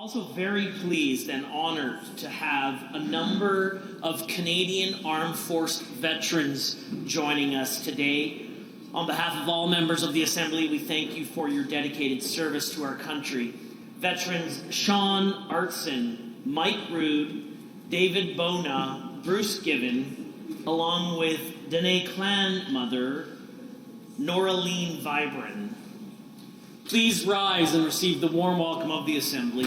Also very pleased and honored to have a number of Canadian Armed Force veterans joining us today. On behalf of all members of the Assembly, we thank you for your dedicated service to our country. Veterans Sean Artson, Mike Rood, David Bona, Bruce Given, along with Danae Clan Mother, Noraline Vibran. Please rise and receive the warm welcome of the Assembly.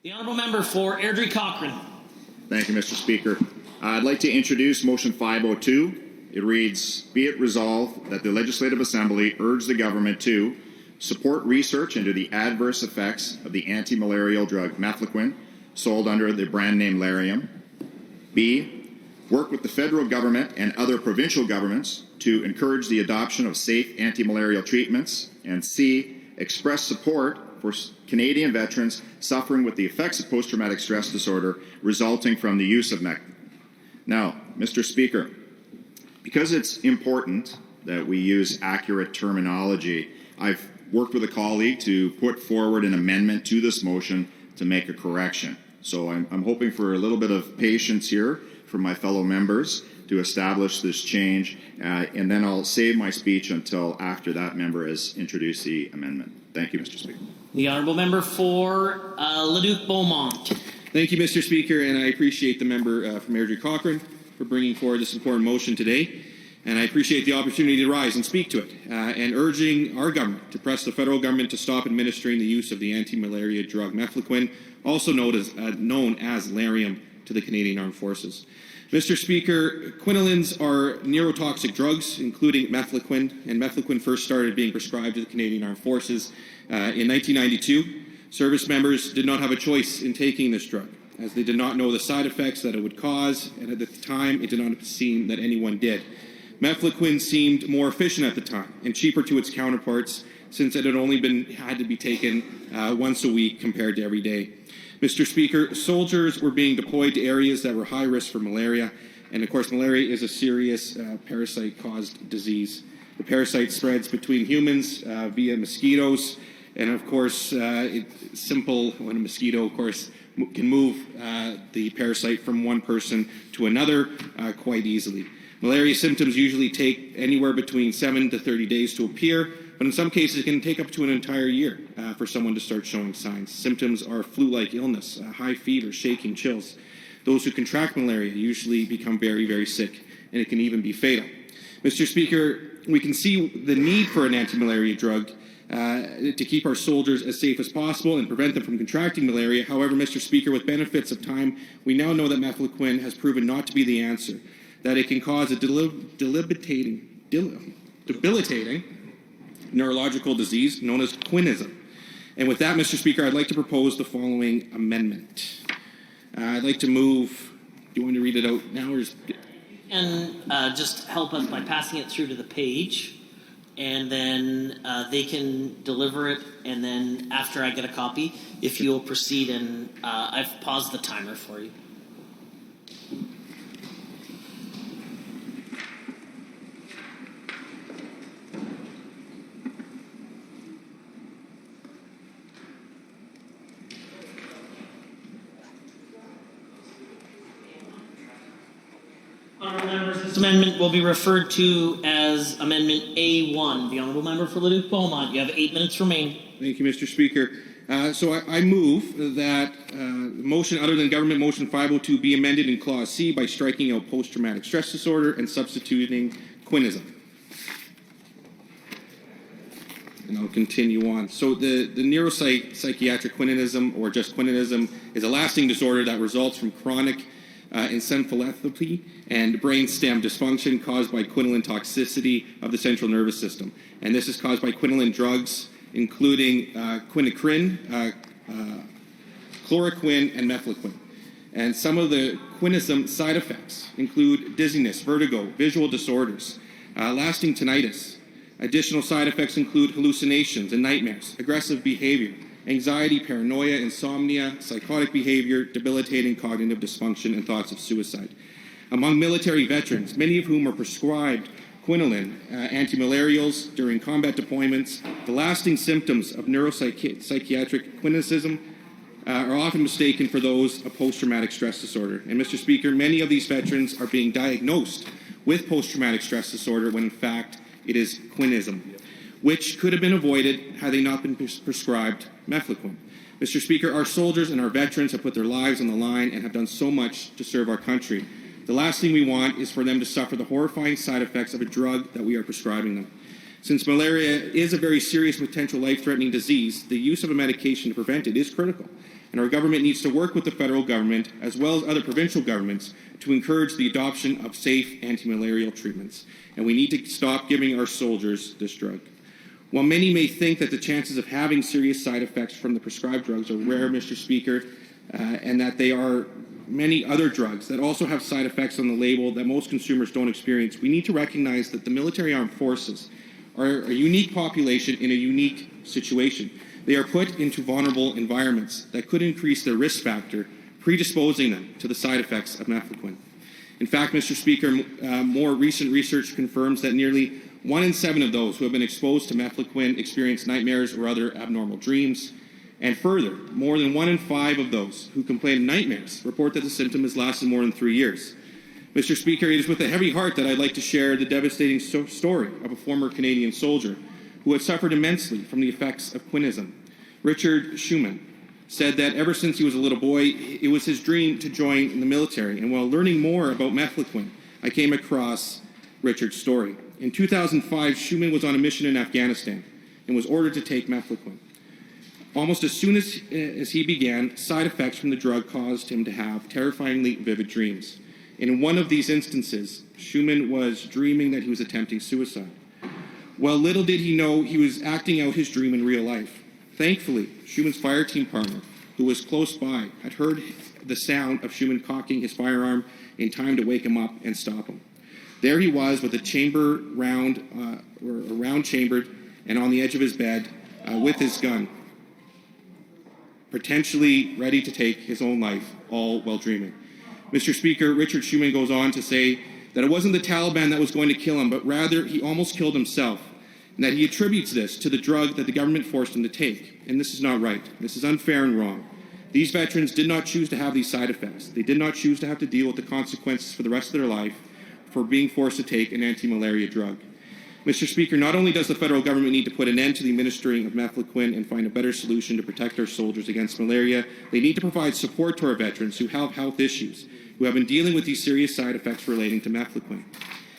The Honourable Member for Airdrie Cochrane. Thank you, Mr. Speaker. I'd like to introduce Motion 502. It reads, be it resolved that the Legislative Assembly urge the government to support research into the adverse effects of the anti-malarial drug Mefloquine, sold under the brand name Lariam. B, work with the federal government and other provincial governments to encourage the adoption of safe anti-malarial treatments. And C, express support for Canadian veterans suffering with the effects of post-traumatic stress disorder resulting from the use of Mefloquine. Now, Mr. Speaker, because it's important that we use accurate terminology, I've worked with a colleague to put forward an amendment to this motion to make a correction. So I'm hoping for a little bit of patience here from my fellow members to establish this change, and then I'll save my speech until after that member has introduced the amendment. Thank you, Mr. Speaker. The Honourable Member for Leduc Beaumont. Thank you, Mr. Speaker, and I appreciate the member from Airdrie Cochrane for bringing forward this important motion today. And I appreciate the opportunity to rise and speak to it, and urging our government to press the federal government to stop administering the use of the anti-malaria drug Mefloquine, also known as Lariam, to the Canadian Armed Forces. Mr. Speaker, quinolines are neurotoxic drugs, including Mefloquine, and Mefloquine first started being prescribed to the Canadian Armed Forces in 1992. Service members did not have a choice in taking this drug, as they did not know the side effects that it would cause, and at the time it did not seem that anyone did. Mefloquine seemed more efficient at the time and cheaper to its counterparts, since it had only had to be taken once a week compared to every day. Mr. Speaker, soldiers were being deployed to areas that were high risk for malaria, and of course malaria is a serious parasite-caused disease. The parasite spreads between humans via mosquitoes, and of course it's simple when a mosquito, of course, can move the parasite from one person to another quite easily. Malaria symptoms usually take anywhere between 7 to 30 days to appear, but in some cases it can take up to an entire year for someone to start showing signs. Symptoms are flu-like illness, high fever, shaking, chills. Those who contract malaria usually become very, very sick, and it can even be fatal. Mr. Speaker, we can see the need for an anti-malaria drug to keep our soldiers as safe as possible and prevent them from contracting malaria. However, Mr. Speaker, with benefits of time, we now know that Mefloquine has proven not to be the answer, that it can cause a debilitating neurological disease known as Quinism. And with that, Mr. Speaker, I'd like to propose the following amendment. I'd like to move, do you want to read it out now? Or And just help us by passing it through to the page, and then they can deliver it, and then after I get a copy, if you'll proceed, and I've paused the timer for you. Honourable members, this amendment will be referred to as Amendment A1. The Honourable Member for Leduc Beaumont, you have 8 minutes remaining. Thank you, Mr. Speaker. So I move that motion other than Government Motion 502 be amended in Clause C by striking out post-traumatic stress disorder and substituting quinism. And I'll continue on. So the neuropsychiatric quininism, or just quininism, is a lasting disorder that results from chronic encephalopathy and brainstem dysfunction caused by quinoline toxicity of the central nervous system. And this is caused by quinoline drugs, including quinacrine, chloroquine, and Mefloquine. And some of the quinism side effects include dizziness, vertigo, visual disorders, lasting tinnitus. Additional side effects include hallucinations and nightmares, aggressive behavior, anxiety, paranoia, insomnia, psychotic behavior, debilitating cognitive dysfunction, and thoughts of suicide. Among military veterans, many of whom are prescribed quinoline, antimalarials during combat deployments, the lasting symptoms of neuropsychiatric quinism are often mistaken for those of post-traumatic stress disorder. And Mr. Speaker, many of these veterans are being diagnosed with post-traumatic stress disorder when in fact it is quinism, which could have been avoided had they not been prescribed Mefloquine. Mr. Speaker, our soldiers and our veterans have put their lives on the line and have done so much to serve our country. The last thing we want is for them to suffer the horrifying side effects of a drug that we are prescribing them. Since malaria is a very serious potential life-threatening disease, the use of a medication to prevent it is critical, and our government needs to work with the federal government as well as other provincial governments to encourage the adoption of safe anti-malarial treatments, and we need to stop giving our soldiers this drug. While many may think that the chances of having serious side effects from the prescribed drugs are rare, Mr. Speaker, and that they are many other drugs that also have side effects on the label that most consumers don't experience, we need to recognize that the military armed forces are a unique population in a unique situation. They are put into vulnerable environments that could increase their risk factor, predisposing them to the side effects of Mefloquine. In fact, Mr. Speaker, more recent research confirms that nearly 1 in 7 of those who have been exposed to Mefloquine experience nightmares or other abnormal dreams. And further, more than 1 in 5 of those who complain of nightmares report that the symptom has lasted more than 3 years. Mr. Speaker, it is with a heavy heart that I'd like to share the devastating story of a former Canadian soldier who had suffered immensely from the effects of quinism. Richard Schumann said that ever since he was a little boy, it was his dream to join the military. And while learning more about Mefloquine, I came across Richard's story. In 2005, Schumann was on a mission in Afghanistan and was ordered to take Mefloquine. Almost as soon as he began, side effects from the drug caused him to have terrifyingly vivid dreams. And in one of these instances, Schumann was dreaming that he was attempting suicide. Well, little did he know he was acting out his dream in real life. Thankfully, Schumann's fire team partner, who was close by, had heard the sound of Schumann cocking his firearm in time to wake him up and stop him. There he was with a round chambered and on the edge of his bed with his gun, potentially ready to take his own life, all while dreaming. Mr. Speaker, Richard Schumann goes on to say that it wasn't the Taliban that was going to kill him, but rather he almost killed himself, and that he attributes this to the drug that the government forced him to take. And this is not right. This is unfair and wrong. These veterans did not choose to have these side effects. They did not choose to have to deal with the consequences for the rest of their life for being forced to take an anti-malaria drug. Mr. Speaker, not only does the federal government need to put an end to the administering of Mefloquine and find a better solution to protect our soldiers against malaria, they need to provide support to our veterans who have health issues, who have been dealing with these serious side effects relating to Mefloquine.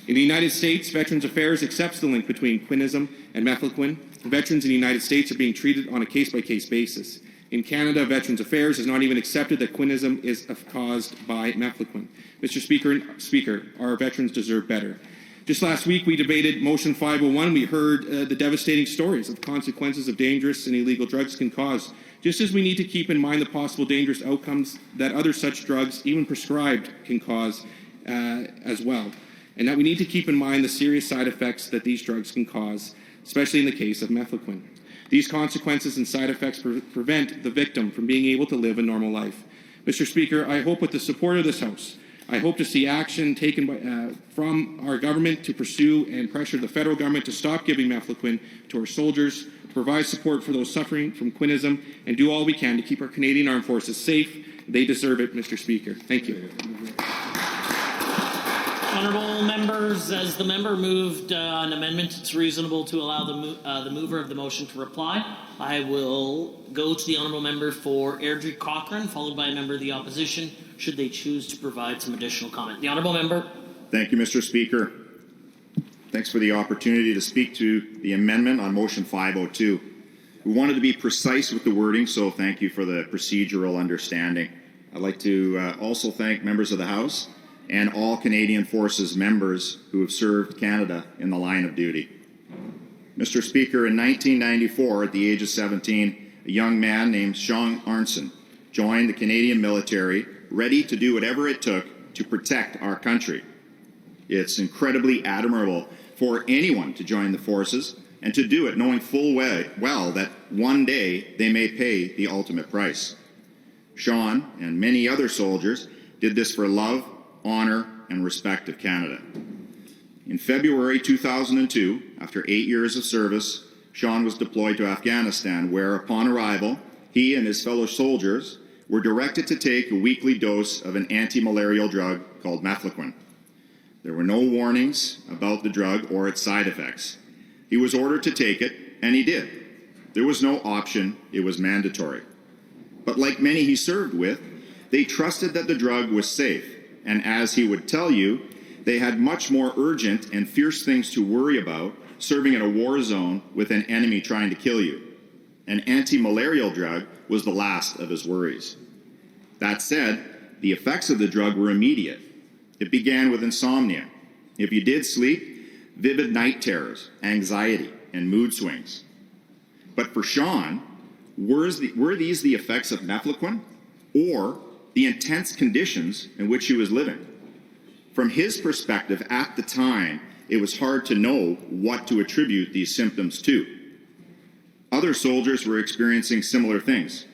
In the United States, Veterans Affairs accepts the link between quinism and Mefloquine. Veterans in the United States are being treated on a case-by-case basis. In Canada, Veterans Affairs has not even accepted that quinism is caused by Mefloquine. Mr. Speaker, our veterans deserve better. Just last week, we debated Motion 501. We heard the devastating stories of consequences of dangerous and illegal drugs can cause, just as we need to keep in mind the possible dangerous outcomes that other such drugs, even prescribed, can cause as well. And that we need to keep in mind the serious side effects that these drugs can cause, especially in the case of Mefloquine. These consequences and side effects prevent the victim from being able to live a normal life. Mr. Speaker, I hope with the support of this House, I hope to see action taken from our government to pursue and pressure the federal government to stop giving Mefloquine to our soldiers, to provide support for those suffering from quinism, and do all we can to keep our Canadian Armed Forces safe. They deserve it, Mr. Speaker. Thank you. Honourable members, as the member moved an amendment, it's reasonable to allow the mover of the motion to reply. I will go to the honourable member for Airdrie Cochrane, followed by a member of the opposition, should they choose to provide some additional comment. The honourable member. Thank you, Mr. Speaker. Thanks for the opportunity to speak to the amendment on Motion 502. We wanted to be precise with the wording, so thank you for the procedural understanding. I'd like to also thank members of the House and all Canadian Forces members who have served Canada in the line of duty. Mr. Speaker, in 1994, at the age of 17, a young man named Sean Arnson joined the Canadian military, ready to do whatever it took to protect our country. It's incredibly admirable for anyone to join the forces, and to do it knowing full well that one day they may pay the ultimate price. Sean and many other soldiers did this for love, honor, and respect of Canada. In February 2002, after 8 years of service, Sean was deployed to Afghanistan, where upon arrival, he and his fellow soldiers were directed to take a weekly dose of an anti-malarial drug called Mefloquine. There were no warnings about the drug or its side effects. He was ordered to take it, and he did. There was no option, it was mandatory. But like many he served with, they trusted that the drug was safe, and as he would tell you, they had much more urgent and fierce things to worry about serving in a war zone with an enemy trying to kill you. An anti-malarial drug was the last of his worries. That said, the effects of the drug were immediate. It began with insomnia. If you did sleep, vivid night terrors, anxiety, and mood swings. But for Sean, were these the effects of Mefloquine or the intense conditions in which he was living? From his perspective at the time, it was hard to know what to attribute these symptoms to. Other soldiers were experiencing similar things,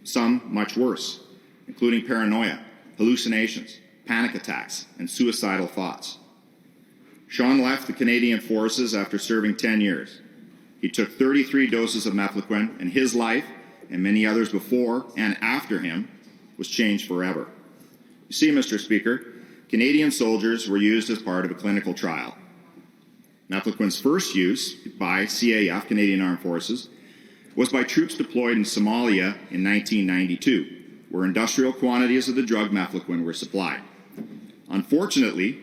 some much worse, including paranoia, hallucinations, panic attacks, and suicidal thoughts. Sean left the Canadian Forces after serving 10 years. He took 33 doses of Mefloquine, and his life, and many others before and after him, was changed forever. You see, Mr. Speaker, Canadian soldiers were used as part of a clinical trial. Mefloquine's first use by CAF, Canadian Armed Forces, was by troops deployed in Somalia in 1992, where industrial quantities of the drug Mefloquine were supplied. Unfortunately,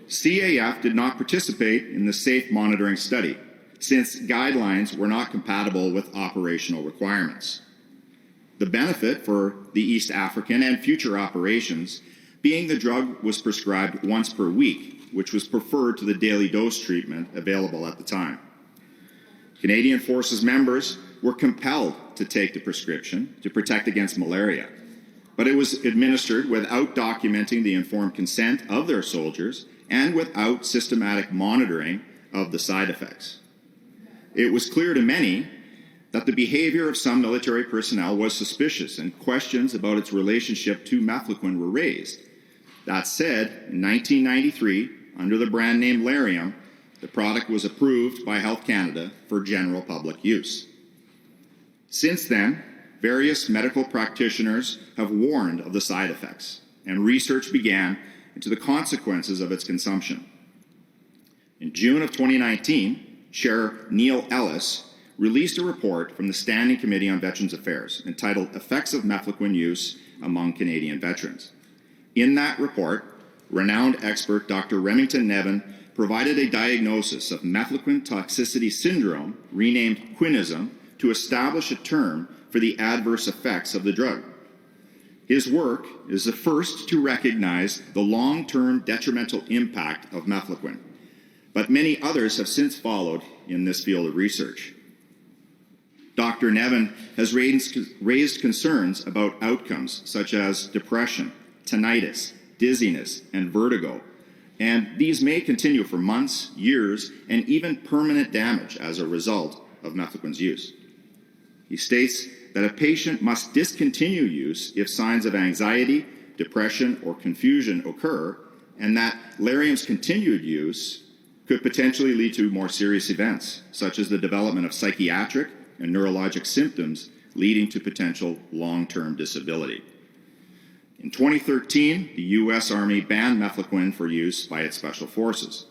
CAF did not participate in the safe monitoring study, since guidelines were not compatible with operational requirements. The benefit for the East African and future operations being the drug was prescribed once per week, which was preferred to the daily dose treatment available at the time. Canadian Forces members were compelled to take the prescription to protect against malaria, but it was administered without documenting the informed consent of their soldiers and without systematic monitoring of the side effects. It was clear to many that the behavior of some military personnel was suspicious and questions about its relationship to Mefloquine were raised. That said, in 1993, under the brand name Lariam, the product was approved by Health Canada for general public use. Since then, various medical practitioners have warned of the side effects, and research began into the consequences of its consumption. In June of 2019, Chair Neil Ellis released a report from the Standing Committee on Veterans Affairs entitled Effects of Mefloquine Use Among Canadian Veterans. In that report, renowned expert Dr. Remington Nevin provided a diagnosis of Mefloquine toxicity syndrome, renamed Quinism, to establish a term for the adverse effects of the drug. His work is the first to recognize the long-term detrimental impact of Mefloquine, but many others have since followed in this field of research. Dr. Nevin has raised concerns about outcomes such as depression, tinnitus, dizziness, and vertigo, and these may continue for months, years, and even permanent damage as a result of Mefloquine's use. He states that a patient must discontinue use if signs of anxiety, depression, or confusion occur, and that Lariam's continued use could potentially lead to more serious events, such as the development of psychiatric and neurologic symptoms leading to potential long-term disability. In 2013, the U.S. Army banned Mefloquine for use by its special forces.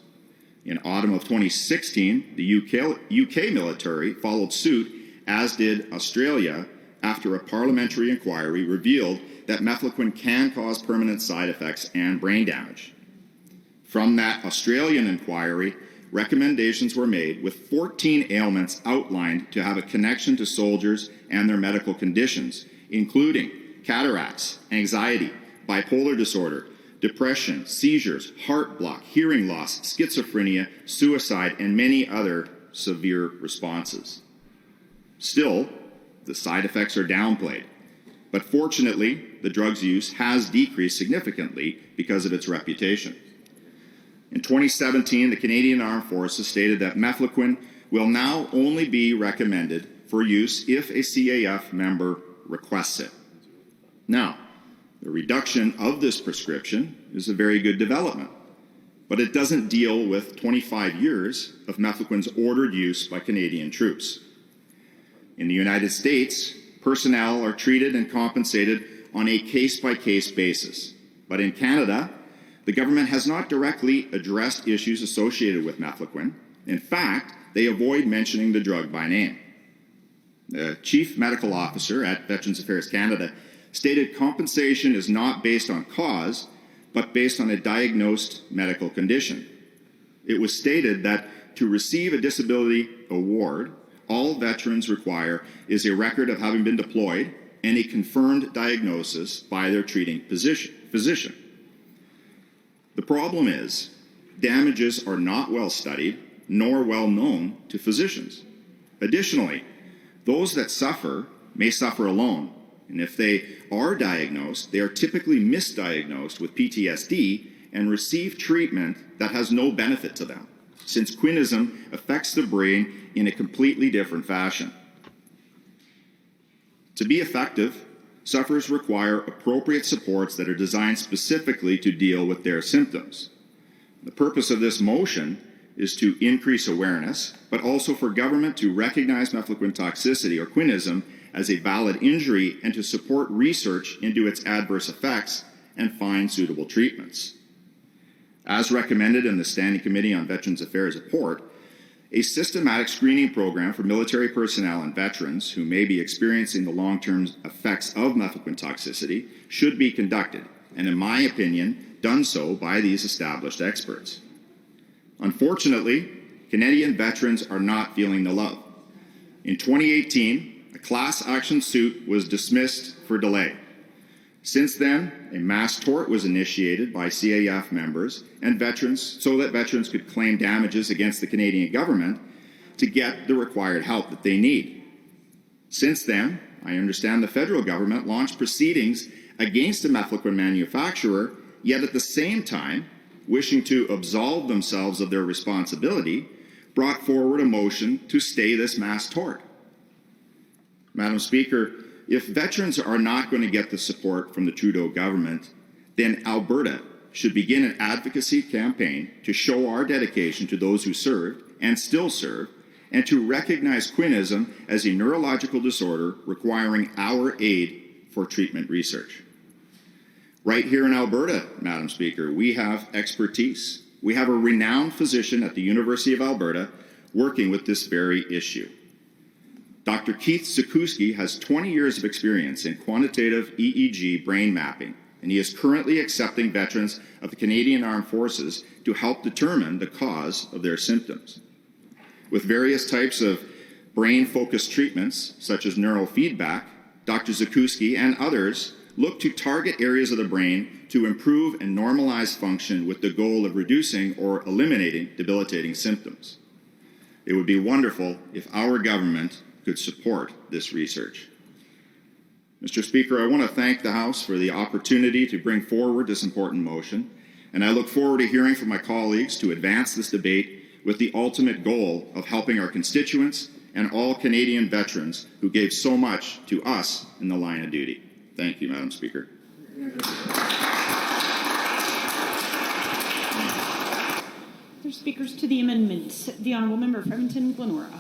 In autumn of 2016, the UK military followed suit, as did Australia, after a parliamentary inquiry revealed that Mefloquine can cause permanent side effects and brain damage. From that Australian inquiry, recommendations were made with 14 ailments outlined to have a connection to soldiers and their medical conditions, including cataracts, anxiety, bipolar disorder, depression, seizures, heart block, hearing loss, schizophrenia, suicide, and many other severe responses. Still, the side effects are downplayed, but fortunately, the drug's use has decreased significantly because of its reputation. In 2017, the Canadian Armed Forces stated that Mefloquine will now only be recommended for use if a CAF member requests it. Now, the reduction of this prescription is a very good development, but it doesn't deal with 25 years of Mefloquine's ordered use by Canadian troops. In the United States, personnel are treated and compensated on a case-by-case basis. But in Canada, the government has not directly addressed issues associated with Mefloquine. In fact, they avoid mentioning the drug by name. The Chief Medical Officer at Veterans Affairs Canada stated compensation is not based on cause, but based on a diagnosed medical condition. It was stated that to receive a disability award, all veterans require is a record of having been deployed and a confirmed diagnosis by their treating physician. The problem is, damages are not well studied nor well known to physicians. Additionally, those that suffer may suffer alone, and if they are diagnosed, they are typically misdiagnosed with PTSD and receive treatment that has no benefit to them, since quinism affects the brain in a completely different fashion. To be effective, sufferers require appropriate supports that are designed specifically to deal with their symptoms. The purpose of this motion is to increase awareness, but also for government to recognize Mefloquine toxicity or quinism as a valid injury and to support research into its adverse effects and find suitable treatments. As recommended in the Standing Committee on Veterans Affairs report, a systematic screening program for military personnel and veterans who may be experiencing the long-term effects of Mefloquine toxicity should be conducted, and in my opinion, done so by these established experts. Unfortunately, Canadian veterans are not feeling the love. In 2018, a class action suit was dismissed for delay. Since then, a mass tort was initiated by CAF members and veterans so that veterans could claim damages against the Canadian government to get the required help that they need. Since then, I understand the federal government launched proceedings against a Mefloquine manufacturer, yet at the same time, wishing to absolve themselves of their responsibility, brought forward a motion to stay this mass tort. Madam Speaker, if veterans are not going to get the support from the Trudeau government, then Alberta should begin an advocacy campaign to show our dedication to those who served and still serve, and to recognize quinism as a neurological disorder requiring our aid for treatment research. Right here in Alberta, Madam Speaker, we have expertise. We have a renowned physician at the University of Alberta working with this very issue. Dr. Keith Zakuski has 20 years of experience in quantitative EEG brain mapping, and he is currently accepting veterans of the Canadian Armed Forces to help determine the cause of their symptoms. With various types of brain-focused treatments, such as neurofeedback, Dr. Zakuski and others look to target areas of the brain to improve and normalize function with the goal of reducing or eliminating debilitating symptoms. It would be wonderful if our government could support this research. Mr. Speaker, I want to thank the House for the opportunity to bring forward this important motion, and I look forward to hearing from my colleagues to advance this debate with the ultimate goal of helping our constituents and all Canadian veterans who gave so much to us in the line of duty. Thank you, Madam Speaker. Other speakers to the amendment. The Honourable Member for Edmonton-Glenora.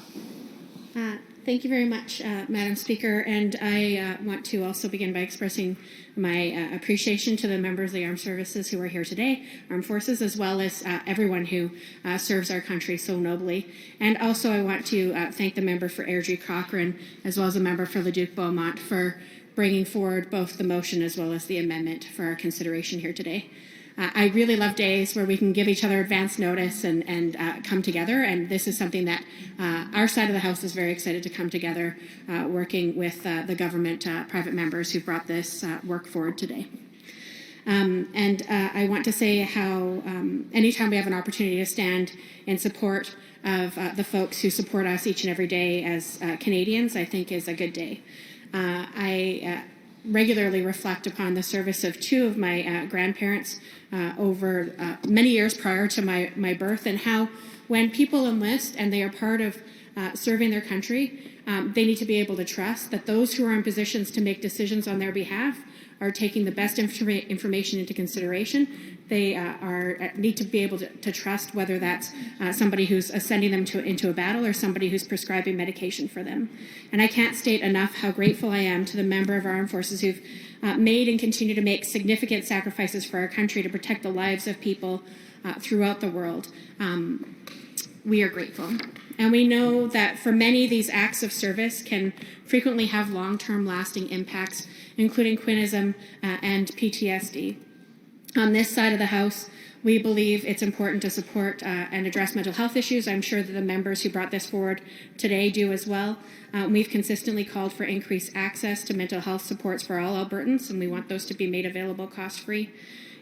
Thank you very much, Madam Speaker, and I want to also begin by expressing my appreciation to the members of the armed services who are here today, armed forces, as well as everyone who serves our country so nobly. And also I want to thank the member for Airdrie Cochrane, as well as the member for Leduc-Beaumont, for bringing forward both the motion as well as the amendment for our consideration here today. I really love days where we can give each other advance notice and come together, and this is something that our side of the House is very excited to come together, working with the government private members who brought this work forward today. I want to say how anytime we have an opportunity to stand in support of the folks who support us each and every day as Canadians, I think is a good day. I regularly reflect upon the service of two of my grandparents over many years prior to my birth, and how when people enlist and they are part of serving their country, they need to be able to trust that those who are in positions to make decisions on their behalf are taking the best information into consideration. They need to be able to trust whether that's somebody who's sending them into a battle or somebody who's prescribing medication for them. And I can't state enough how grateful I am to the member of our armed forces who've made and continue to make significant sacrifices for our country to protect the lives of people throughout the world. We are grateful. And we know that for many, these acts of service can frequently have long-term lasting impacts, including quinism and PTSD. On this side of the House, we believe it's important to support and address mental health issues. I'm sure that the members who brought this forward today do as well. We've consistently called for increased access to mental health supports for all Albertans, and we want those to be made available cost-free.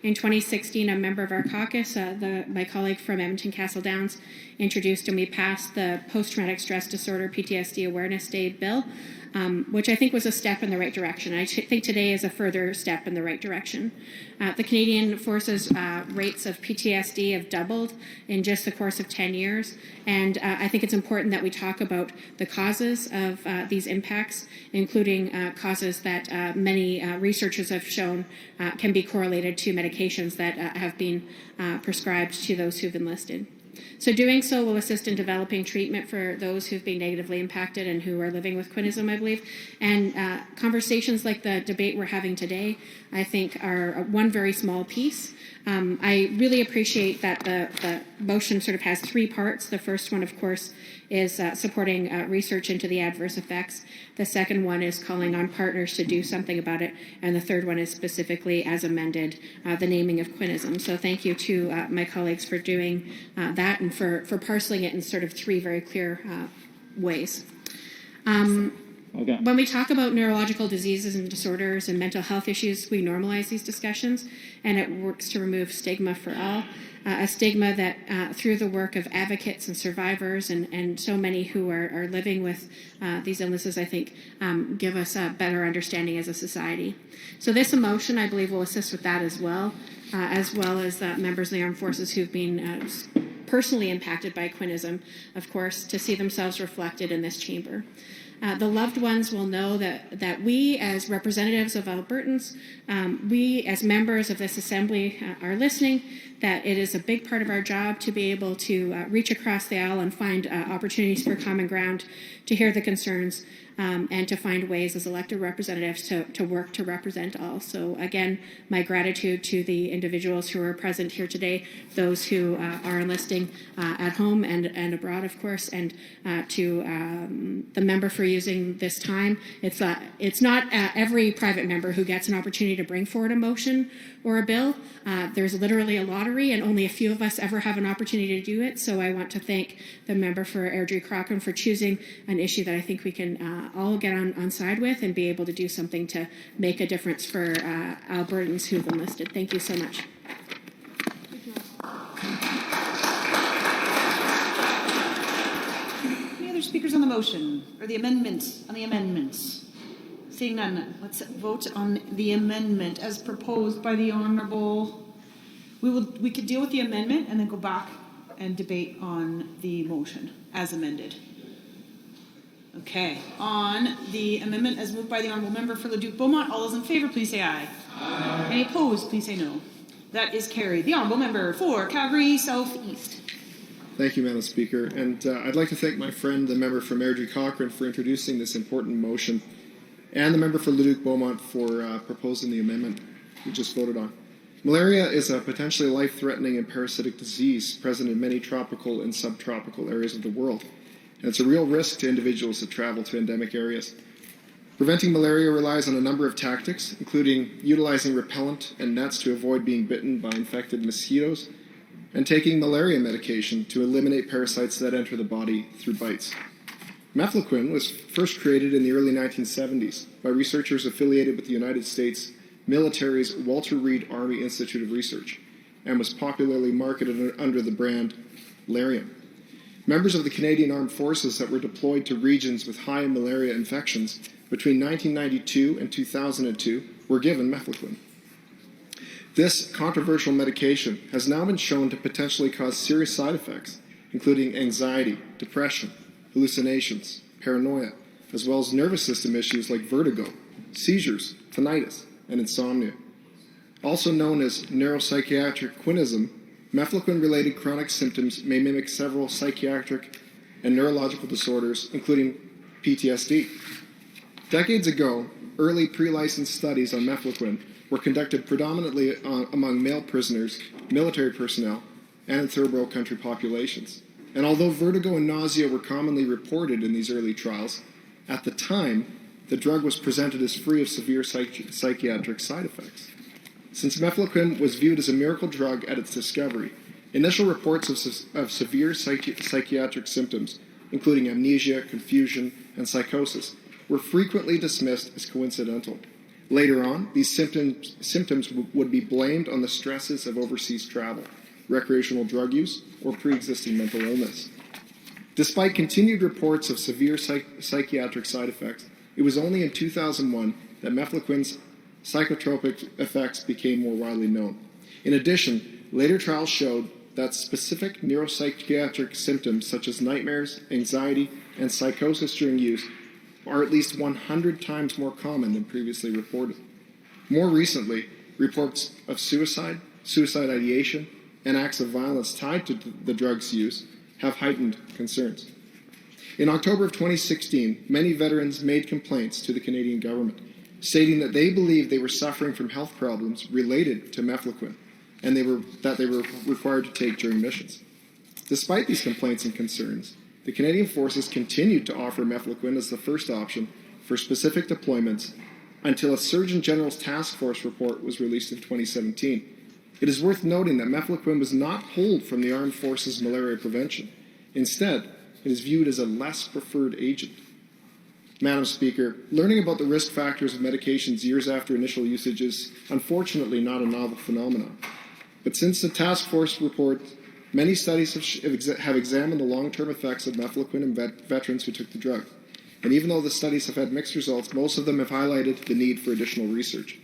In 2016, a member of our caucus, my colleague from Edmonton Castle Downs, introduced and we passed the Post-Traumatic Stress Disorder PTSD Awareness Day bill, which I think was a step in the right direction. I think today is a further step in the right direction. The Canadian Forces rates of PTSD have doubled in just the course of 10 years, and I think it's important that we talk about the causes of these impacts, including causes that many researchers have shown can be correlated to medications that have been prescribed to those who've enlisted. So doing so will assist in developing treatment for those who've been negatively impacted and who are living with quinism, I believe. And conversations like the debate we're having today, I think, are one very small piece. I really appreciate that the motion sort of has three parts. The first one, of course, is supporting research into the adverse effects. The second one is calling on partners to do something about it. And the third one is specifically, as amended, the naming of quinism. So thank you to my colleagues for doing that and for parceling it in sort of three very clear ways. When we talk about neurological diseases and disorders and mental health issues, we normalize these discussions, and it works to remove stigma for all. A stigma that through the work of advocates and survivors and so many who are living with these illnesses, I think, give us a better understanding as a society. So this motion, I believe, will assist with that as well as members of the armed forces who've been personally impacted by quinism, of course, to see themselves reflected in this chamber. The loved ones will know that we, as representatives of Albertans, we, as members of this assembly, are listening, that it is a big part of our job to be able to reach across the aisle and find opportunities for common ground, to hear the concerns, and to find ways as elected representatives to work to represent all. So again, my gratitude to the individuals who are present here today, those who are enlisting at home and abroad, of course, and to the member for using this time. It's not every private member who gets an opportunity to bring forward a motion or a bill. There's literally a lottery, and only a few of us ever have an opportunity to do it. So I want to thank the member for Airdrie Cochrane for choosing an issue that I think we can all get on side with and be able to do something to make a difference for Albertans who've enlisted. Thank you so much. Any other speakers on the motion or the amendments? On the amendments? Seeing none, let's vote on the amendment as proposed by the Honourable. We could deal with the amendment and then go back and debate on the motion as amended. Okay, on the amendment as moved by the Honourable Member for Leduc-Beaumont, all those in favour, please say aye. Aye. Any opposed, please say no. That is carried. The Honourable Member for Calgary South East. Thank you, Madam Speaker. And I'd like to thank my friend, the member from Airdrie Cochrane, for introducing this important motion, and the member for Leduc-Beaumont for proposing the amendment we just voted on. Malaria is a potentially life-threatening and parasitic disease present in many tropical and subtropical areas of the world. And it's a real risk to individuals that travel to endemic areas. Preventing malaria relies on a number of tactics, including utilizing repellent and nets to avoid being bitten by infected mosquitoes, and taking malaria medication to eliminate parasites that enter the body through bites. Mefloquine was first created in the early 1970s by researchers affiliated with the United States military's Walter Reed Army Institute of Research, and was popularly marketed under the brand Lariam. Members of the Canadian Armed Forces that were deployed to regions with high malaria infections between 1992 and 2002 were given Mefloquine. This controversial medication has now been shown to potentially cause serious side effects, including anxiety, depression, hallucinations, paranoia, as well as nervous system issues like vertigo, seizures, tinnitus, and insomnia. Also known as neuropsychiatric quinism, Mefloquine-related chronic symptoms may mimic several psychiatric and neurological disorders, including PTSD. Decades ago, early pre-licensed studies on Mefloquine were conducted predominantly among male prisoners, military personnel, and in third world country populations. And although vertigo and nausea were commonly reported in these early trials, at the time, the drug was presented as free of severe psychiatric side effects. Since Mefloquine was viewed as a miracle drug at its discovery, initial reports of severe psychiatric symptoms, including amnesia, confusion, and psychosis, were frequently dismissed as coincidental. Later on, these symptoms would be blamed on the stresses of overseas travel, recreational drug use, or pre-existing mental illness. Despite continued reports of severe psychiatric side effects, it was only in 2001 that Mefloquine's psychotropic effects became more widely known. In addition, later trials showed that specific neuropsychiatric symptoms such as nightmares, anxiety, and psychosis during use are at least 100 times more common than previously reported. More recently, reports of suicide ideation, and acts of violence tied to the drug's use have heightened concerns. In October of 2016, many veterans made complaints to the Canadian government, stating that they believed they were suffering from health problems related to Mefloquine, and that they were required to take during missions. Despite these complaints and concerns, the Canadian Forces continued to offer Mefloquine as the first option for specific deployments until a Surgeon General's Task Force report was released in 2017. It is worth noting that Mefloquine was not pulled from the Armed Forces malaria prevention. Instead, it is viewed as a less preferred agent. Madam Speaker, learning about the risk factors of medications years after initial usage is unfortunately not a novel phenomenon. But since the task force report, many studies have examined the long-term effects of Mefloquine in veterans who took the drug. And even though the studies have had mixed results, most of them have highlighted the need for additional research.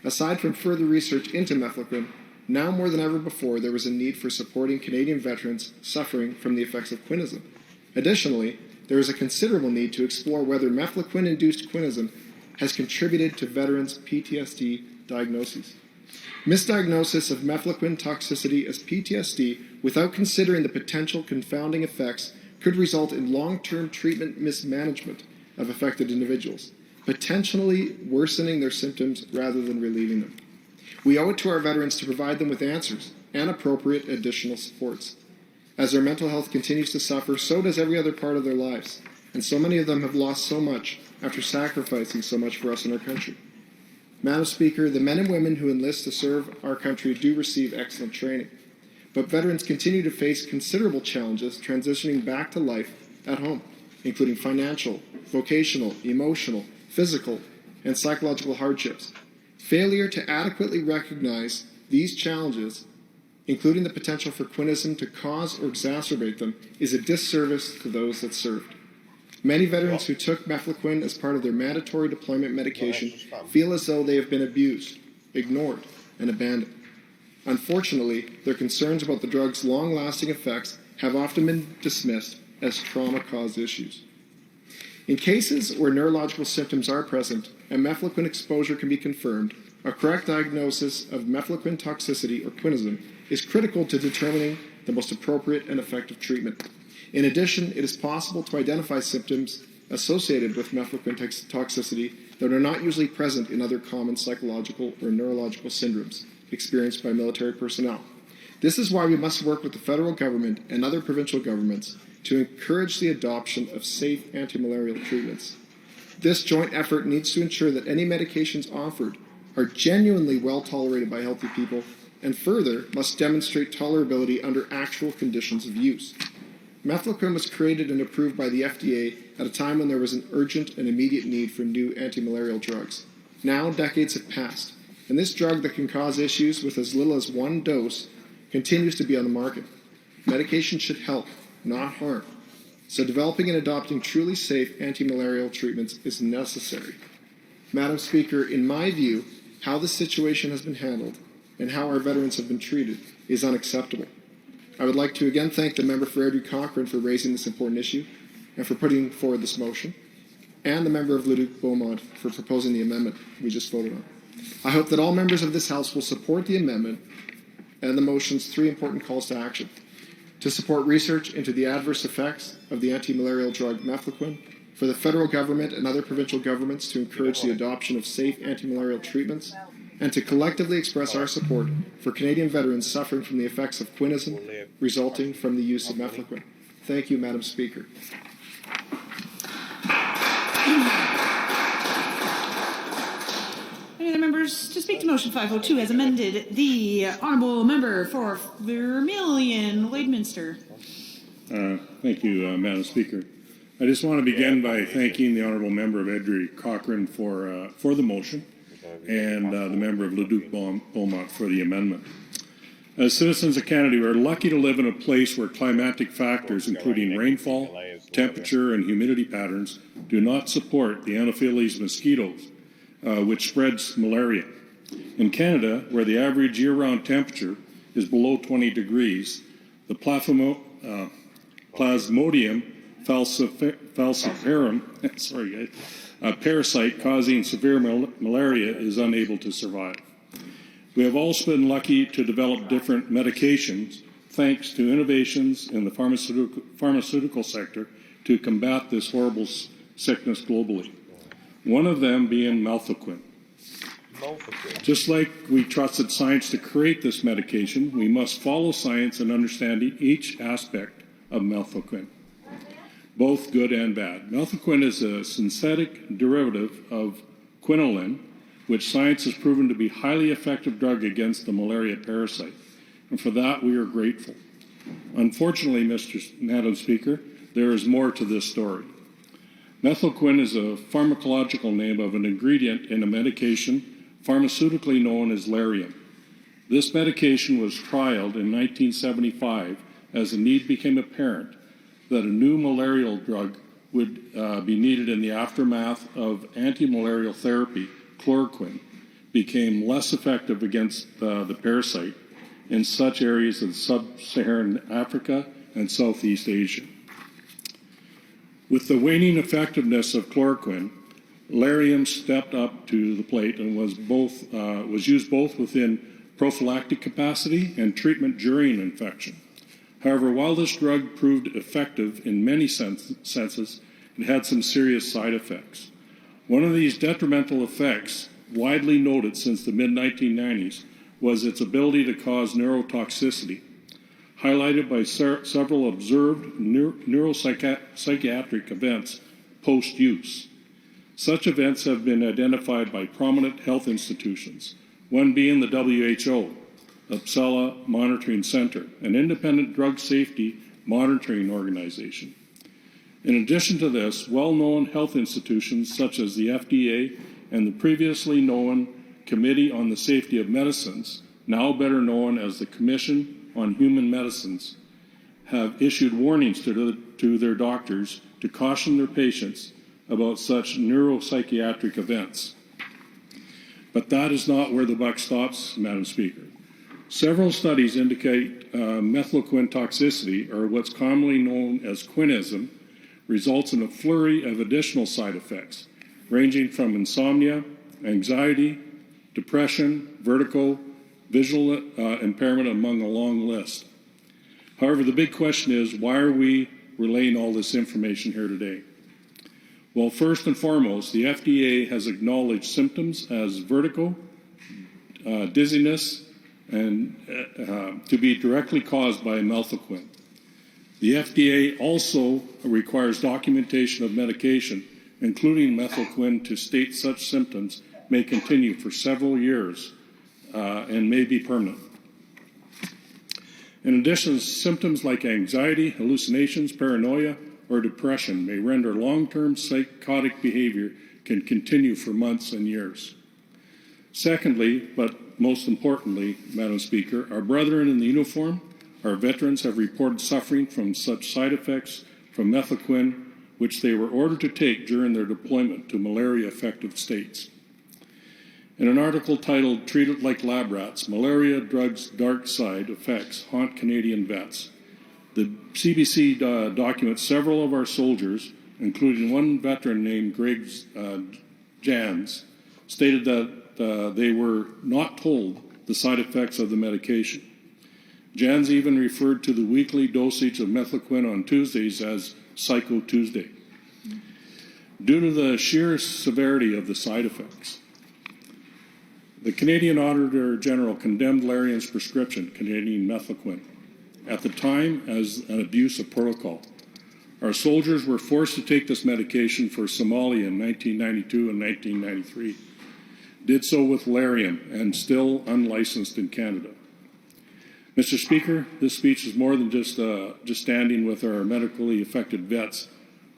Aside from further research into Mefloquine, now more than ever before, there was a need for supporting Canadian veterans suffering from the effects of quinism. Additionally, there is a considerable need to explore whether Mefloquine-induced quinism has contributed to veterans' PTSD diagnoses. Misdiagnosis of Mefloquine toxicity as PTSD without considering the potential confounding effects could result in long-term treatment mismanagement of affected individuals, potentially worsening their symptoms rather than relieving them. We owe it to our veterans to provide them with answers and appropriate additional supports. As their mental health continues to suffer, so does every other part of their lives, and so many of them have lost so much after sacrificing so much for us in our country. Madam Speaker, the men and women who enlist to serve our country do receive excellent training, but veterans continue to face considerable challenges transitioning back to life at home, including financial, vocational, emotional, physical, and psychological hardships. Failure to adequately recognize these challenges, including the potential for quinism to cause or exacerbate them, is a disservice to those that served. Many veterans who took Mefloquine as part of their mandatory deployment medication feel as though they have been abused, ignored, and abandoned. Unfortunately, their concerns about the drug's long-lasting effects have often been dismissed as trauma-caused issues. In cases where neurological symptoms are present and Mefloquine exposure can be confirmed, a correct diagnosis of Mefloquine toxicity or quinism is critical to determining the most appropriate and effective treatment. In addition, it is possible to identify symptoms associated with Mefloquine toxicity that are not usually present in other common psychological or neurological syndromes experienced by military personnel. This is why we must work with the federal government and other provincial governments to encourage the adoption of safe anti-malarial treatments. This joint effort needs to ensure that any medications offered are genuinely well tolerated by healthy people, and further must demonstrate tolerability under actual conditions of use. Mefloquine was created and approved by the FDA at a time when there was an urgent and immediate need for new anti-malarial drugs. Now, decades have passed, and this drug that can cause issues with as little as one dose continues to be on the market. Medication should help, not harm. So developing and adopting truly safe anti-malarial treatments is necessary. Madam Speaker, in my view, how this situation has been handled and how our veterans have been treated is unacceptable. I would like to again thank the member for Airdrie Cochrane for raising this important issue. and for putting forward this motion, and the member of Leduc Beaumont for proposing the amendment we just voted on. I hope that all members of this House will support the amendment and the motion's 3 important calls to action: to support research into the adverse effects of the anti-malarial drug Mefloquine, for the federal government and other provincial governments to encourage the adoption of safe anti-malarial treatments, and to collectively express our support for Canadian veterans suffering from the effects of Quinism resulting from the use of Mefloquine. Thank you, Madam Speaker. Any other members to speak to motion 502 as amended? The honourable member for Vermilion, Lloydminster. Thank you, Madam Speaker. I just want to begin by thanking the honourable member of Edry Cochrane for the motion, and the member of Leduc Beaumont for the amendment. As citizens of Canada, we are lucky to live in a place where climatic factors, including rainfall, temperature, and humidity patterns, do not support the Anopheles mosquitoes, which spreads malaria. In Canada, where the average year-round temperature is below 20 degrees, the Plasmodium falciparum, a parasite causing severe malaria, is unable to survive. We have also been lucky to develop different medications thanks to innovations in the pharmaceutical sector to combat this horrible sickness globally. One of them being Mefloquine. Just like we trusted science to create this medication, we must follow science in understanding each aspect of Mefloquine, both good and bad. Mefloquine is a synthetic derivative of quinoline, which science has proven to be a highly effective drug against the malaria parasite, and for that we are grateful. Unfortunately, Madam Speaker, there is more to this story. Mefloquine is a pharmacological name of an ingredient in a medication pharmaceutically known as Lariam. This medication was trialed in 1975 as the need became apparent that a new malarial drug would be needed in the aftermath of anti-malarial therapy. Chloroquine became less effective against the parasite in such areas as sub-Saharan Africa and Southeast Asia. With the waning effectiveness of chloroquine, Lariam stepped up to the plate and was used both within prophylactic capacity and treatment during infection. However, while this drug proved effective in many senses, it had some serious side effects. One of these detrimental effects, widely noted since the mid-1990s, was its ability to cause neurotoxicity, highlighted by several observed neuropsychiatric events post-use. Such events have been identified by prominent health institutions, one being the WHO, Uppsala Monitoring Center, an independent drug safety monitoring organization. In addition to this, well-known health institutions such as the FDA and the previously known Committee on the Safety of Medicines, now better known as the Commission on Human Medicines, have issued warnings to their doctors to caution their patients about such neuropsychiatric events. But that is not where the buck stops, Madam Speaker. Several studies indicate Mefloquine toxicity, or what's commonly known as quinism, results in a flurry of additional side effects, ranging from insomnia, anxiety, depression, vertigo, visual impairment, among a long list. However, the big question is, why are we relaying all this information here today? Well, first and foremost, the FDA has acknowledged symptoms as vertigo, dizziness, and to be directly caused by Mefloquine. The FDA also requires documentation of medication, including Mefloquine, to state such symptoms may continue for several years and may be permanent. In addition, symptoms like anxiety, hallucinations, paranoia, or depression may render long-term psychotic behavior can continue for months and years. Secondly, but most importantly, Madam Speaker, our brethren in the uniform, our veterans, have reported suffering from such side effects from Mefloquine, which they were ordered to take during their deployment to malaria-affected states. In an article titled "Treated Like Lab Rats, Malaria Drug's Dark Side Effects Haunt Canadian Vets," The CBC documents several of our soldiers, including one veteran named Greg Jans, stated that they were not told the side effects of the medication. Jans even referred to the weekly dosage of Mefloquine on Tuesdays as Psycho Tuesday. Due to the sheer severity of the side effects, the Canadian Auditor General condemned Lariam's prescription, Canadian Mefloquine, at the time as an abuse of protocol. Our soldiers were forced to take this medication for Somalia in 1992 and 1993. Did so with Lariam and still unlicensed in Canada. Mr. Speaker, this speech is more than just standing with our medically affected vets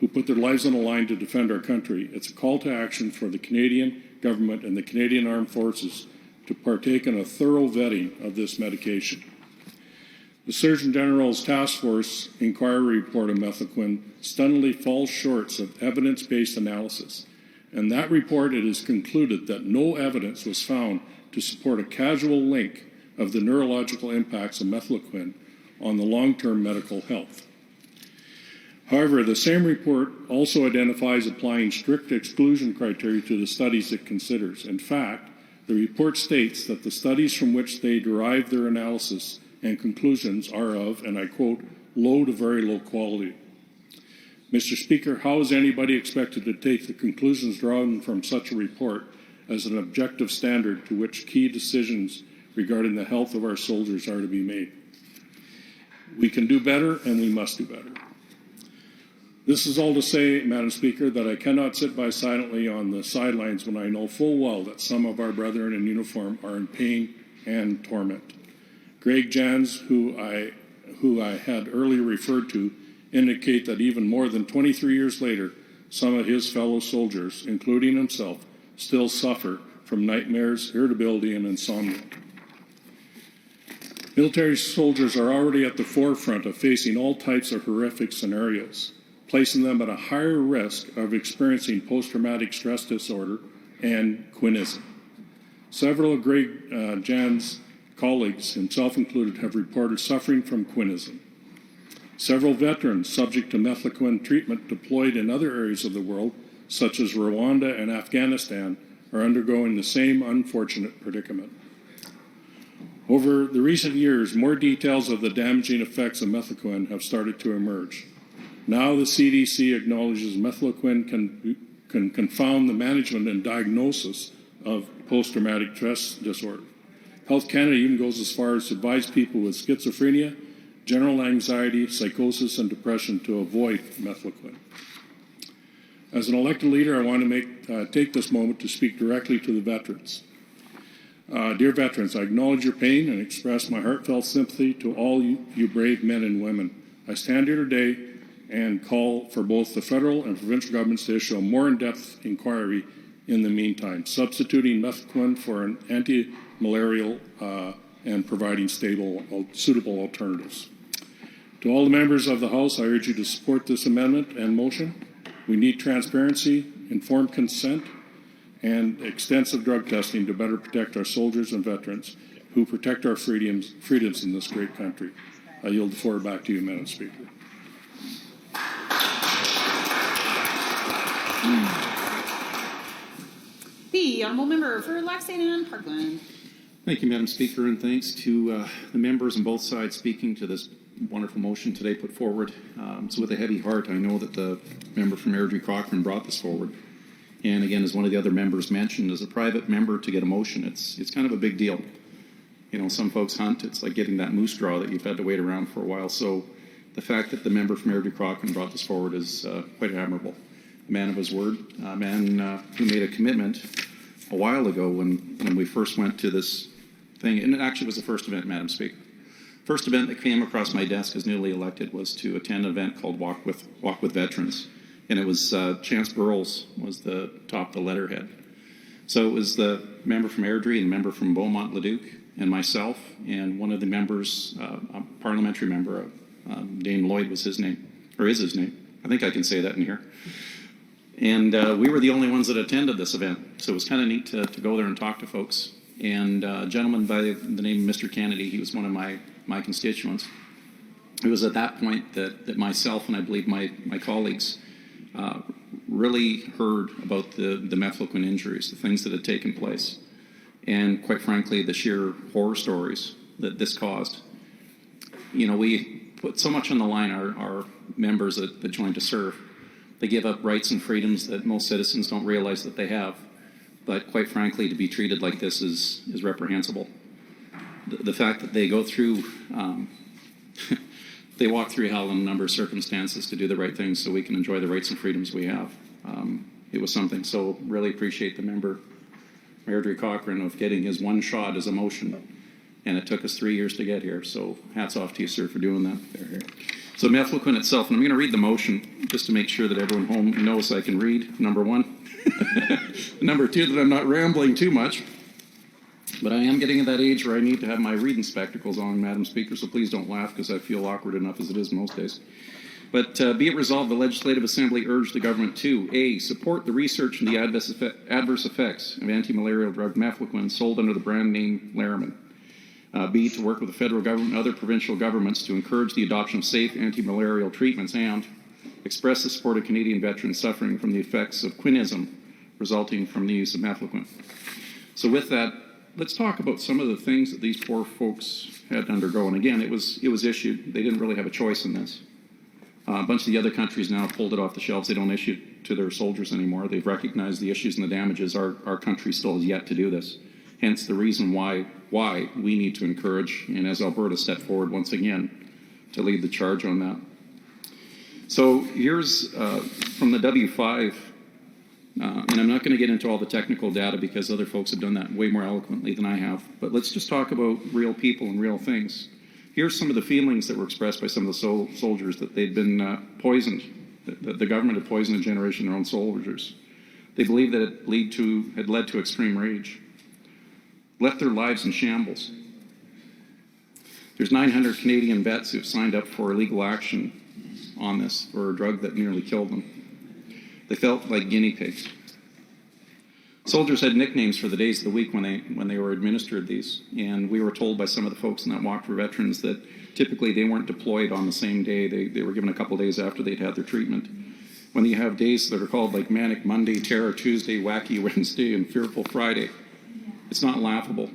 who put their lives on the line to defend our country. It's a call to action for the Canadian government and the Canadian Armed Forces to partake in a thorough vetting of this medication. The Surgeon General's Task Force inquiry report on Mefloquine stunningly falls short of evidence-based analysis. In that report, it is concluded that no evidence was found to support a causal link of the neurological impacts of Mefloquine on the long-term medical health. However, the same report also identifies applying strict exclusion criteria to the studies it considers. In fact, the report states that the studies from which they derive their analysis and conclusions are of, and I quote, low to very low quality. Mr. Speaker, how is anybody expected to take the conclusions drawn from such a report as an objective standard to which key decisions regarding the health of our soldiers are to be made? We can do better, and we must do better. This is all to say, Madam Speaker, that I cannot sit by silently on the sidelines when I know full well that some of our brethren in uniform are in pain and torment. Greg Jans, who I had earlier referred to, indicate that even more than 23 years later, some of his fellow soldiers, including himself, still suffer from nightmares, irritability, and insomnia. Military soldiers are already at the forefront of facing all types of horrific scenarios, placing them at a higher risk of experiencing post-traumatic stress disorder and quinism. Several of Greg Jan's colleagues, himself included, have reported suffering from quinism. Several veterans subject to Mefloquine treatment deployed in other areas of the world, such as Rwanda and Afghanistan, are undergoing the same unfortunate predicament. Over the recent years, more details of the damaging effects of Mefloquine have started to emerge. Now the CDC acknowledges Mefloquine can confound the management and diagnosis of post-traumatic stress disorder. Health Canada even goes as far as to advise people with schizophrenia, general anxiety, psychosis, and depression to avoid Mefloquine. As an elected leader, I want to take this moment to speak directly to the veterans. Dear veterans, I acknowledge your pain and express my heartfelt sympathy to all you brave men and women. I stand here today and call for both the federal and provincial governments to issue a more in-depth inquiry in the meantime, substituting Mefloquine for an anti-malarial and providing suitable alternatives. To all the members of the House, I urge you to support this amendment and motion. We need transparency, informed consent, and extensive drug testing to better protect our soldiers and veterans who protect our freedoms in this great country. I yield the floor back to you, Madam Speaker. The Honourable Member for Laxane and Parkland. Thank you, Madam Speaker, and thanks to the members on both sides speaking to this wonderful motion today put forward. So with a heavy heart, I know that the member from Airdrie Cochrane brought this forward. And again, as one of the other members mentioned, as a private member to get a motion, it's kind of a big deal. You know, some folks hunt. It's like getting that moose draw that you've had to wait around for a while. So the fact that the member from Airdrie Cochrane brought this forward is quite admirable. A man of his word, a man who made a commitment a while ago when we first went to this thing, and it actually was the first event, Madam Speaker. First event that came across my desk as newly elected was to attend an event called Walk with Veterans, and it was Chance Burles was the top of the letterhead. So it was the member from Airdrie and the member from Beaumont-Leduc and myself, and one of the members, a parliamentary member, Dane Lloyd was his name, or is his name. I think I can say that in here. And we were the only ones that attended this event, so it was kind of neat to go there and talk to folks. And a gentleman by the name of Mr. Kennedy, he was one of my constituents. it was at that point that myself and I believe my colleagues really heard about the Mefloquine injuries, the things that had taken place, and quite frankly, the sheer horror stories that this caused. You know, we put so much on the line, our members that joined to serve. They give up rights and freedoms that most citizens don't realize that they have. But quite frankly, to be treated like this is reprehensible. The fact that they go through, they walk through hell in a number of circumstances to do the right things so we can enjoy the rights and freedoms we have. It was something. So really appreciate the member, Mayor Cochrane, of getting his one shot as a motion. And it took us 3 years to get here. So hats off to you, sir, for doing that. So Mefloquine itself, and I'm going to read the motion just to make sure that everyone home knows I can read, number one. Number two, that I'm not rambling too much. But I am getting at that age where I need to have my reading spectacles on, Madam Speaker, so please don't laugh because I feel awkward enough as it is most days. But be it resolved, the Legislative Assembly urged the government to A, support the research into the adverse effects of anti-malarial drug Mefloquine sold under the brand name Lariam. B, to work with the federal government and other provincial governments to encourage the adoption of safe anti-malarial treatments, and express the support of Canadian veterans suffering from the effects of Quinism resulting from the use of Mefloquine. So with that, let's talk about some of the things that these poor folks had to undergo. And again, it was issued. They didn't really have a choice in this. A bunch of the other countries now pulled it off the shelves. They don't issue it to their soldiers anymore. They've recognized the issues and the damages. Our country still has yet to do this. Hence the reason why we need to encourage, and as Alberta stepped forward once again, to lead the charge on that. So here's from the W5, and I'm not going to get into all the technical data because other folks have done that way more eloquently than I have, but let's just talk about real people and real things. Here's some of the feelings that were expressed by some of the soldiers that they'd been poisoned, that the government had poisoned a generation of their own soldiers. They believed that it had led to extreme rage, left their lives in shambles. There's 900 Canadian vets who've signed up for legal action on this for a drug that nearly killed them. They felt like guinea pigs. Soldiers had nicknames for the days of the week when they were administered these, and we were told by some of the folks in that walk for veterans that typically they weren't deployed on the same day. They were given a couple days after they'd had their treatment. When you have days that are called like Manic Monday, Terror Tuesday, Wacky Wednesday, and Fearful Friday, it's not laughable.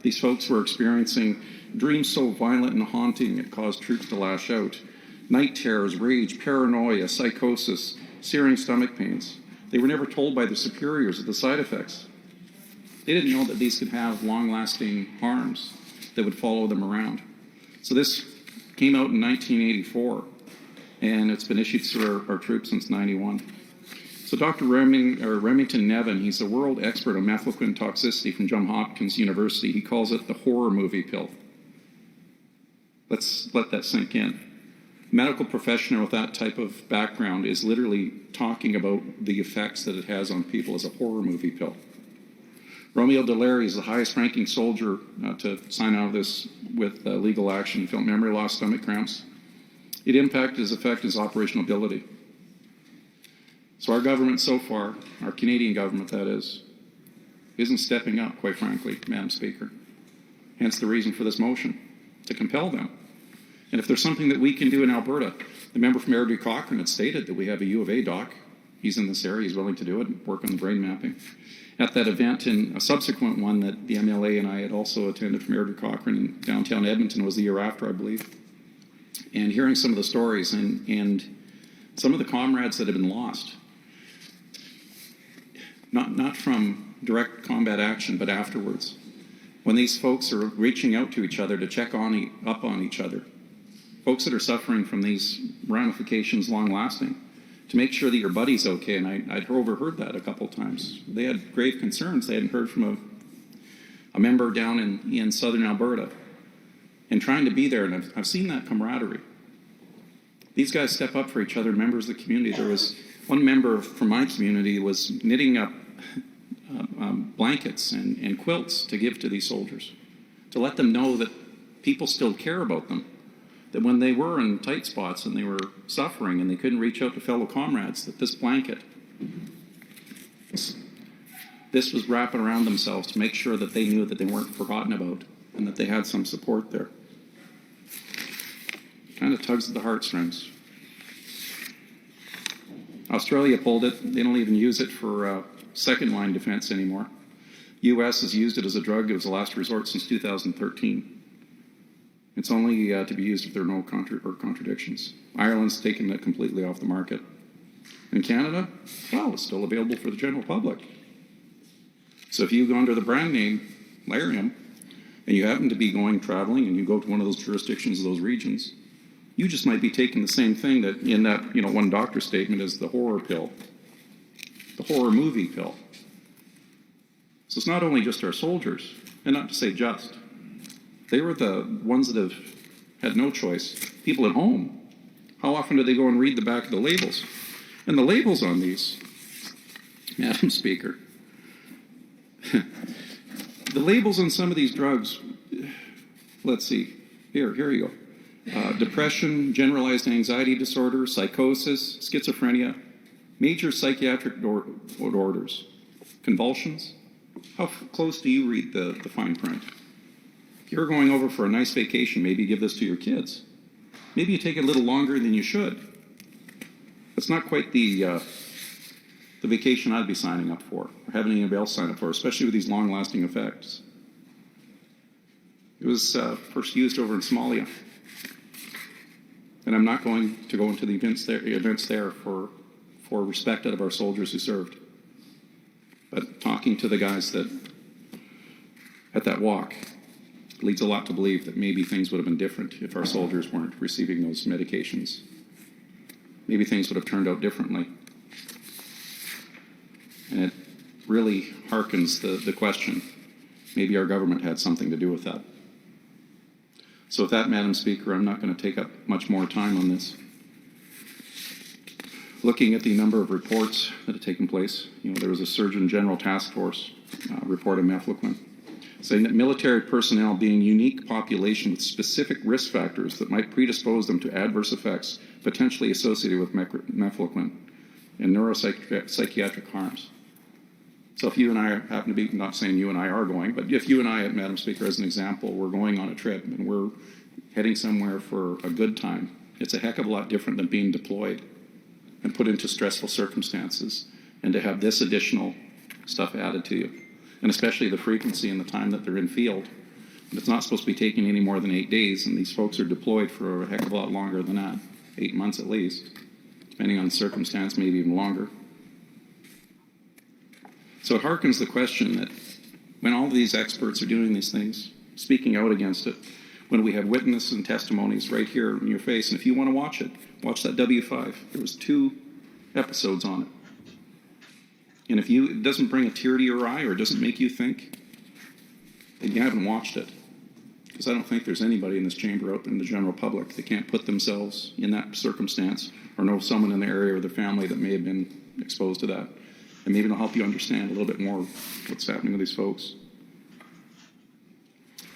These folks were experiencing dreams so violent and haunting it caused troops to lash out. Night terrors, rage, paranoia, psychosis, searing stomach pains. They were never told by their superiors of the side effects. They didn't know that these could have long-lasting harms that would follow them around. So this came out in 1984, and it's been issued to our troops since 91. So Dr. Remington Nevin, he's a world expert on Mefloquine toxicity from Johns Hopkins University. He calls it the horror movie pill. Let's let that sink in. A medical professional with that type of background is literally talking about the effects that it has on people as a horror movie pill. Romeo Dallaire is the highest-ranking soldier to sign out of this with legal action. He felt memory loss, stomach cramps. It impacted his effect, his operational ability. So our government so far, our Canadian government that is, isn't stepping up, quite frankly, Madam Speaker. Hence the reason for this motion, to compel them. And if there's something that we can do in Alberta, the member from Airdrie Cochrane had stated that we have a U of A doc. He's in this area, he's willing to do it, and work on the brain mapping. At that event, and a subsequent one that the MLA and I had also attended from Airdrie Cochrane in downtown Edmonton was the year after, I believe. And hearing some of the stories and some of the comrades that have been lost, not from direct combat action, but afterwards. When these folks are reaching out to each other to check up on each other, folks that are suffering from these ramifications long-lasting, to make sure that your buddy's okay, and I'd overheard that a couple times. They had grave concerns. They hadn't heard from a member down in southern Alberta, and trying to be there, and I've seen that camaraderie. These guys step up for each other, members of the community. There was one member from my community was knitting up blankets and quilts to give to these soldiers, to let them know that people still care about them, that when they were in tight spots and they were suffering and they couldn't reach out to fellow comrades, that this blanket, this was wrapping around themselves to make sure that they knew that they weren't forgotten about and that they had some support there. Kind of tugs at the heartstrings. Australia pulled it. They don't even use it for second-line defense anymore. U.S. has used it as a drug as a last resort since 2013. It's only to be used if there are no contradictions. Ireland's taken it completely off the market. In Canada, well, it's still available for the general public. So if you go under the brand name Lariam, and you happen to be going traveling, and you go to one of those jurisdictions of those regions, you just might be taking the same thing that in that one doctor statement as the horror pill, the horror movie pill. So it's not only just our soldiers, and not to say just, they were the ones that have had no choice. People at home, how often do they go and read the back of the labels? And the labels on these, Madam Speaker, the labels on some of these drugs, let's see, here you go. Depression, generalized anxiety disorder, psychosis, schizophrenia, major psychiatric disorders, convulsions. How close do you read the fine print? If you're going over for a nice vacation, maybe give this to your kids. Maybe you take it a little longer than you should. It's not quite the vacation I'd be signing up for, or having anybody else sign up for, especially with these long-lasting effects. It was first used over in Somalia. And I'm not going to go into the events there for respect out of our soldiers who served. But talking to the guys that at that walk leads a lot to believe that maybe things would have been different if our soldiers weren't receiving those medications. Maybe things would have turned out differently. And it really harkens the question. Maybe our government had something to do with that. So with that, Madam Speaker, I'm not going to take up much more time on this. Looking at the number of reports that have taken place, there was a Surgeon General Task Force report on Mefloquine, saying that military personnel being unique population with specific risk factors that might predispose them to adverse effects potentially associated with Mefloquine and neuropsychiatric harms. So if you and I happen to be, not saying you and I are going, but if you and I, Madam Speaker, as an example, we're going on a trip and we're heading somewhere for a good time, it's a heck of a lot different than being deployed and put into stressful circumstances and to have this additional stuff added to you. And especially the frequency and the time that they're in field. And it's not supposed to be taking any more than 8 days, and these folks are deployed for a heck of a lot longer than that, 8 months at least, depending on the circumstance, maybe even longer. So it harkens the question that when all of these experts are doing these things, speaking out against it, when we have witnesses and testimonies right here in your face, and if you want to watch it, watch that W5. There was 2 episodes on it. And if it doesn't bring a tear to your eye or doesn't make you think, then you haven't watched it. Because I don't think there's anybody in this chamber out in the general public that can't put themselves in that circumstance or know someone in the area or their family that may have been exposed to that. And maybe it'll help you understand a little bit more what's happening with these folks.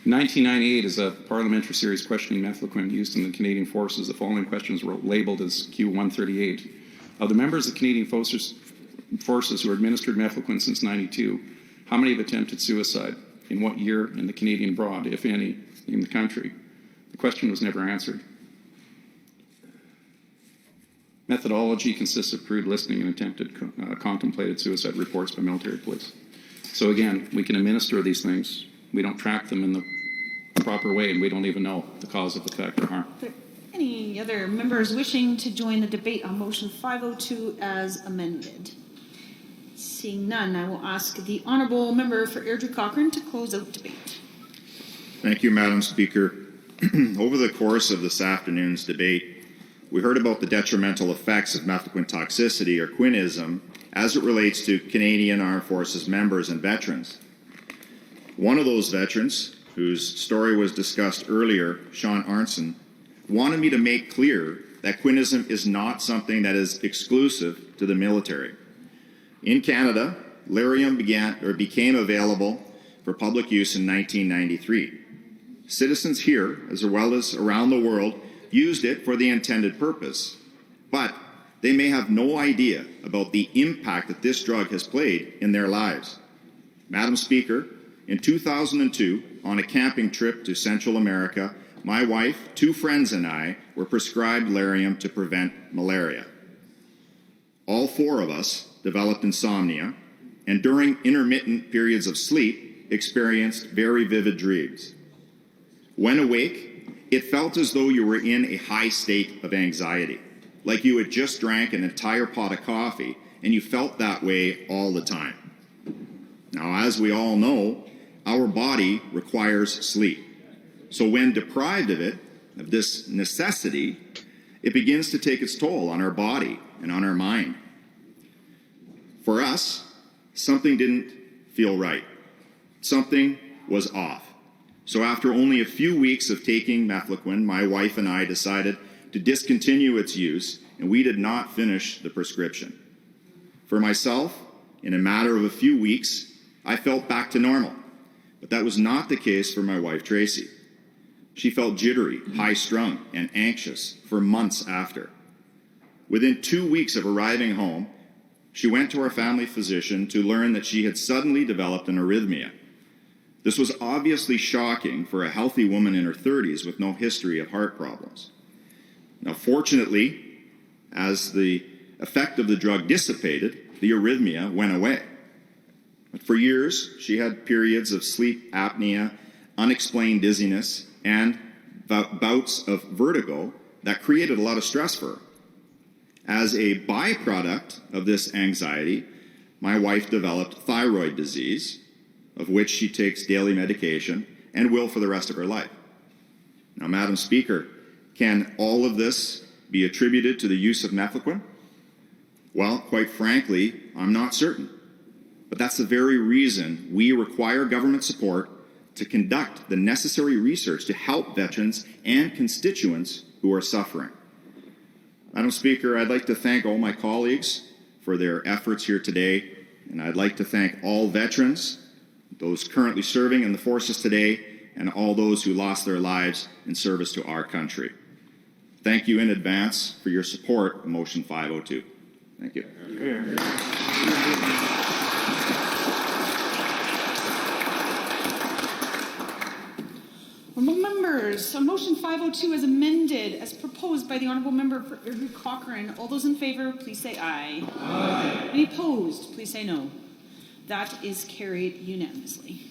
In 1998, as a parliamentary series questioning Mefloquine used in the Canadian Forces, the following questions were labeled as Q138. Of the members of the Canadian Forces who administered Mefloquine since 92, how many have attempted suicide? In what year in the Canadian abroad, if any, in the country? The question was never answered. Methodology consists of crude listening and attempted contemplated suicide reports by military police. So again, we can administer these things. We don't track them in the proper way, and we don't even know the cause of effect or harm. Are there any other members wishing to join the debate on motion 502 as amended? Seeing none, I will ask the honourable member for Airdrie Cochrane to close out debate. Thank you, Madam Speaker. Over the course of this afternoon's debate, we heard about the detrimental effects of Mefloquine toxicity, or Quinism, as it relates to Canadian Armed Forces members and veterans. One of those veterans, whose story was discussed earlier, Sean Arnson, wanted me to make clear that Quinism is not something that is exclusive to the military. In Canada, Lariam became available for public use in 1993. Citizens here, as well as around the world, used it for the intended purpose, but they may have no idea about the impact that this drug has played in their lives. Madam Speaker, in 2002, on a camping trip to Central America, my wife, 2 friends, and I were prescribed Lariam to prevent malaria. All 4 of us developed insomnia, and during intermittent periods of sleep, experienced very vivid dreams. When awake, it felt as though you were in a high state of anxiety, like you had just drank an entire pot of coffee, and you felt that way all the time. Now, as we all know, our body requires sleep. So when deprived of it, of this necessity, it begins to take its toll on our body and on our mind. For us, something didn't feel right. Something was off. So after only a few weeks of taking Mefloquine, my wife and I decided to discontinue its use, and we did not finish the prescription. For myself, in a matter of a few weeks, I felt back to normal, but that was not the case for my wife, Tracy. She felt jittery, high-strung, and anxious for months after. Within 2 weeks of arriving home, she went to our family physician to learn that she had suddenly developed an arrhythmia. This was obviously shocking for a healthy woman in her 30s with no history of heart problems. Now, fortunately, as the effect of the drug dissipated, the arrhythmia went away. But for years, she had periods of sleep apnea, unexplained dizziness, and bouts of vertigo that created a lot of stress for her. As a byproduct of this anxiety, my wife developed thyroid disease, of which she takes daily medication and will for the rest of her life. Now, Madam Speaker, can all of this be attributed to the use of Mefloquine? Well, quite frankly, I'm not certain. But that's the very reason we require government support to conduct the necessary research to help veterans and constituents who are suffering. Madam Speaker, I'd like to thank all my colleagues for their efforts here today, and I'd like to thank all veterans, those currently serving in the forces today, and all those who lost their lives in service to our country. Thank you in advance for your support of Motion 502. Thank you. Honourable members, on motion 502 as amended, as proposed by the Honourable Member for Airdrie Cochrane, all those in favour, please say aye. Aye. Any opposed, please say no. That is carried unanimously.